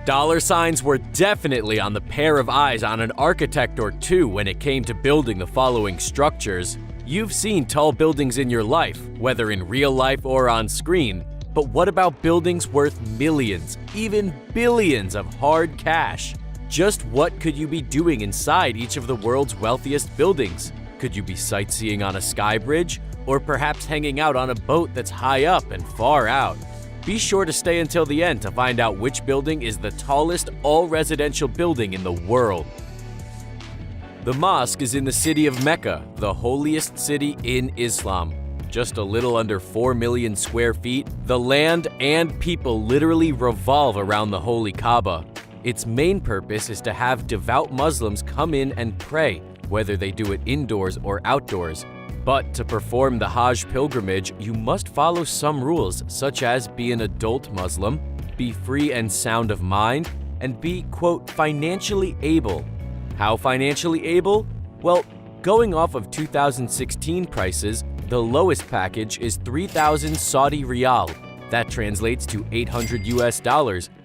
Dollar signs were definitely on the pair of eyes on an architect or two when it came to building the following structures. You've seen tall buildings in your life, whether in real life or on screen, but what about buildings worth millions, even billions of hard cash? Just what could you be doing inside each of the world's wealthiest buildings? Could you be sightseeing on a sky bridge, or perhaps hanging out on a boat that's high up and far out? Be sure to stay until the end to find out which building is the tallest all-residential building in the world. The mosque is in the city of Mecca, the holiest city in Islam. Just a little under 4 million square feet, the land and people literally revolve around the holy Kaaba. Its main purpose is to have devout Muslims come in and pray, whether they do it indoors or outdoors. But to perform the Hajj pilgrimage, you must follow some rules, such as be an adult Muslim, be free and sound of mind, and be, quote, financially able. How financially able? Well, going off of 2016 prices, the lowest package is 3,000 Saudi Riyal. That translates to $800 US.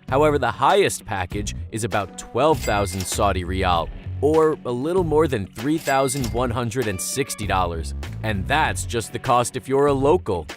However, the highest package is about 12,000 Saudi Riyal, or a little more than $3,160. And that's just the cost if you're a local.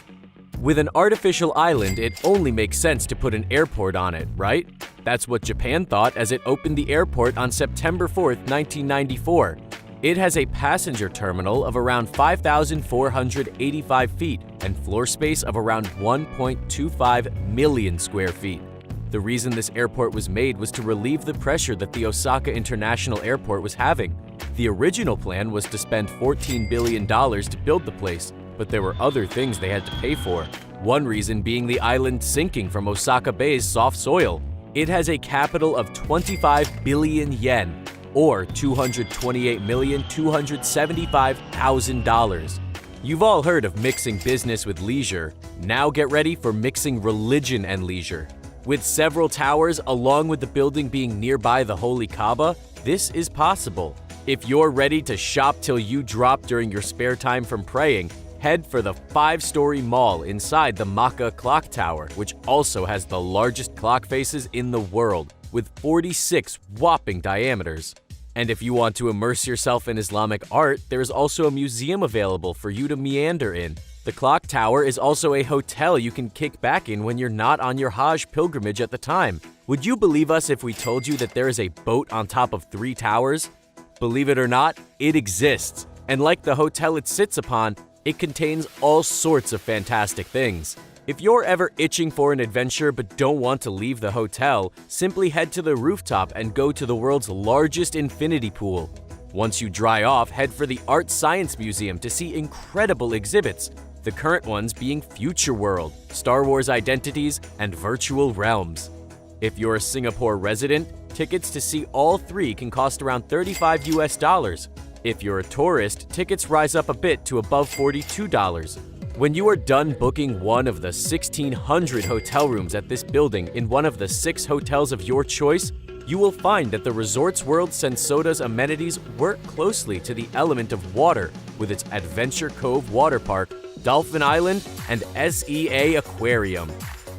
With an artificial island, it only makes sense to put an airport on it, right? That's what Japan thought as it opened the airport on September 4th, 1994. It has a passenger terminal of around 5,485 feet and floor space of around 1.25 million square feet. The reason this airport was made was to relieve the pressure that the Osaka International Airport was having. The original plan was to spend $14 billion to build the place, but there were other things they had to pay for. One reason being the island sinking from Osaka Bay's soft soil. It has a capital of 25 billion yen, or $228,275,000. You've all heard of mixing business with leisure. Now get ready for mixing religion and leisure. With several towers, along with the building being nearby the Holy Kaaba, this is possible. If you're ready to shop till you drop during your spare time from praying, head for the 5-story mall inside the Makkah Clock Tower, which also has the largest clock faces in the world, with 46 whopping diameters. And if you want to immerse yourself in Islamic art, there is also a museum available for you to meander in. The clock tower is also a hotel you can kick back in when you're not on your Hajj pilgrimage at the time. Would you believe us if we told you that there is a boat on top of 3 towers? Believe it or not, it exists. And like the hotel it sits upon, it contains all sorts of fantastic things. If you're ever itching for an adventure but don't want to leave the hotel, simply head to the rooftop and go to the world's largest infinity pool. Once you dry off, head for the Art Science Museum to see incredible exhibits, the current ones being Future World, Star Wars Identities, and Virtual Realms. If you're a Singapore resident, tickets to see all 3 can cost around $35 US. If you're a tourist, tickets rise up a bit to above $42. When you are done booking one of the 1,600 hotel rooms at this building in one of the 6 hotels of your choice, you will find that the Resorts World Sensoda's amenities work closely to the element of water with its Adventure Cove Water Park, Dolphin Island, and SEA Aquarium.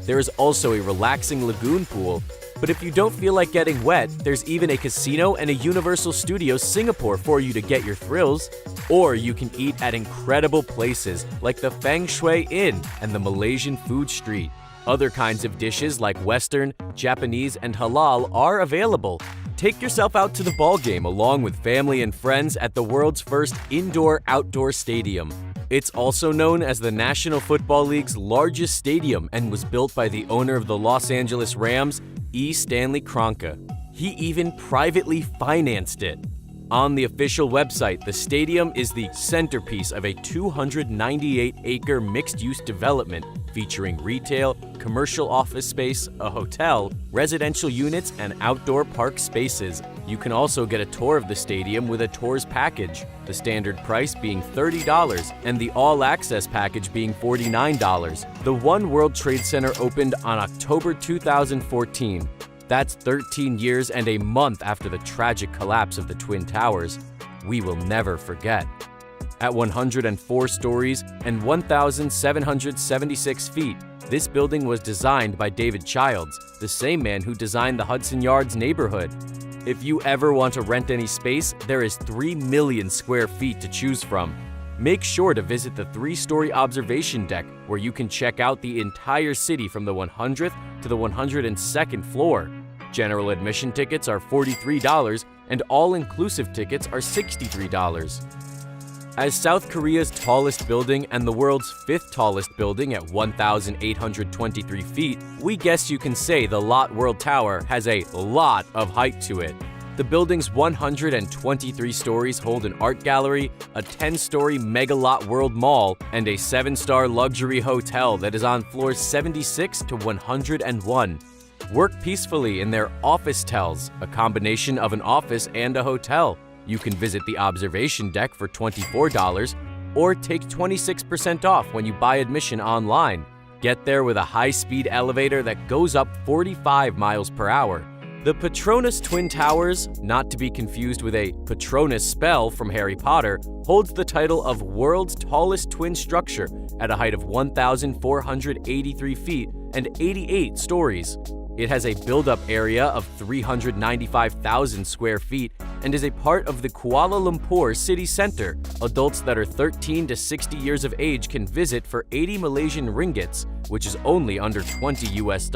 There is also a relaxing lagoon pool, but if you don't feel like getting wet, there's even a casino and a Universal Studios Singapore for you to get your thrills. Or you can eat at incredible places like the Feng Shui Inn and the Malaysian Food Street. Other kinds of dishes like Western, Japanese, and Halal are available. Take yourself out to the ball game along with family and friends at the world's first indoor-outdoor stadium. It's also known as the National Football League's largest stadium and was built by the owner of the Los Angeles Rams, E. Stanley Kroenke. He even privately financed it. On the official website, the stadium is the centerpiece of a 298-acre mixed-use development featuring retail, commercial office space, a hotel, residential units, and outdoor park spaces. You can also get a tour of the stadium with a tours package, the standard price being $30 and the all-access package being $49. The One World Trade Center opened on October 2014. That's 13 years and a month after the tragic collapse of the Twin Towers. We will never forget. At 104 stories and 1,776 feet, This building was designed by David Childs, the same man who designed the Hudson Yards neighborhood. If you ever want to rent any space, there is 3 million square feet to choose from. Make sure to visit the 3-story observation deck where you can check out the entire city from the 100th to the 102nd floor. General admission tickets are $43 and all-inclusive tickets are $63. As South Korea's tallest building and the world's 5th tallest building at 1,823 feet, we guess you can say the Lot World Tower has a lot of height to it. The building's 123 stories hold an art gallery, a 10-story Mega Lot World Mall, and a 7-star luxury hotel that is on floors 76 to 101. Work peacefully in their office tels, a combination of an office and a hotel. You can visit the observation deck for $24 or take 26% off when you buy admission online. Get there with a high-speed elevator that goes up 45 miles per hour. The Patronus Twin Towers, not to be confused with a Patronus spell from Harry Potter, holds the title of world's tallest twin structure at a height of 1,483 feet and 88 stories. It has a build-up area of 395,000 square feet and is a part of the Kuala Lumpur city center. Adults that are 13 to 60 years of age can visit for 80 Malaysian ringgits, which is only under $20 US.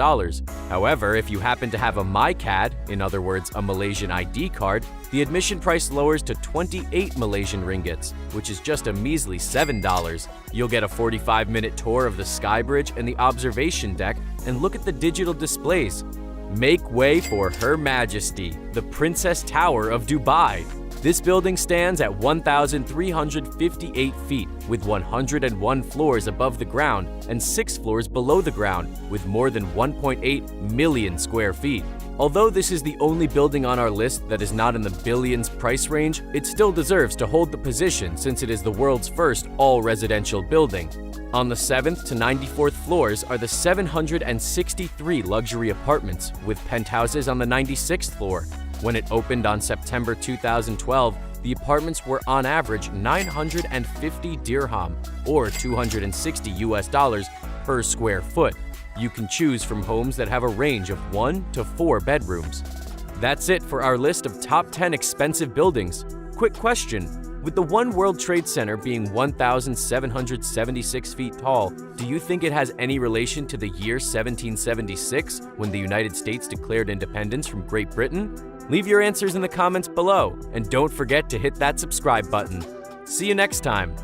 However, if you happen to have a MyCAD, in other words, a Malaysian ID card, the admission price lowers to 28 Malaysian ringgits, which is just a measly $7. You'll get a 45-minute tour of the Sky Bridge and the observation deck and look at the digital displays. Make way for Her Majesty, the Princess Tower of Dubai. This building stands at 1,358 feet, with 101 floors above the ground and 6 floors below the ground, with more than 1.8 million square feet. Although this is the only building on our list that is not in the billions price range, it still deserves to hold the position since it is the world's first all-residential building. On the 7th to 94th floors are the 763 luxury apartments, with penthouses on the 96th floor. When it opened on September 2012, the apartments were on average 950 dirham, or $260 US per square foot. You can choose from homes that have a range of 1 to 4 bedrooms. That's it for our list of top 10 expensive buildings. Quick question. With the One World Trade Center being 1,776 feet tall, do you think it has any relation to the year 1776, when the United States declared independence from Great Britain? Leave your answers in the comments below, and don't forget to hit that subscribe button. See you next time!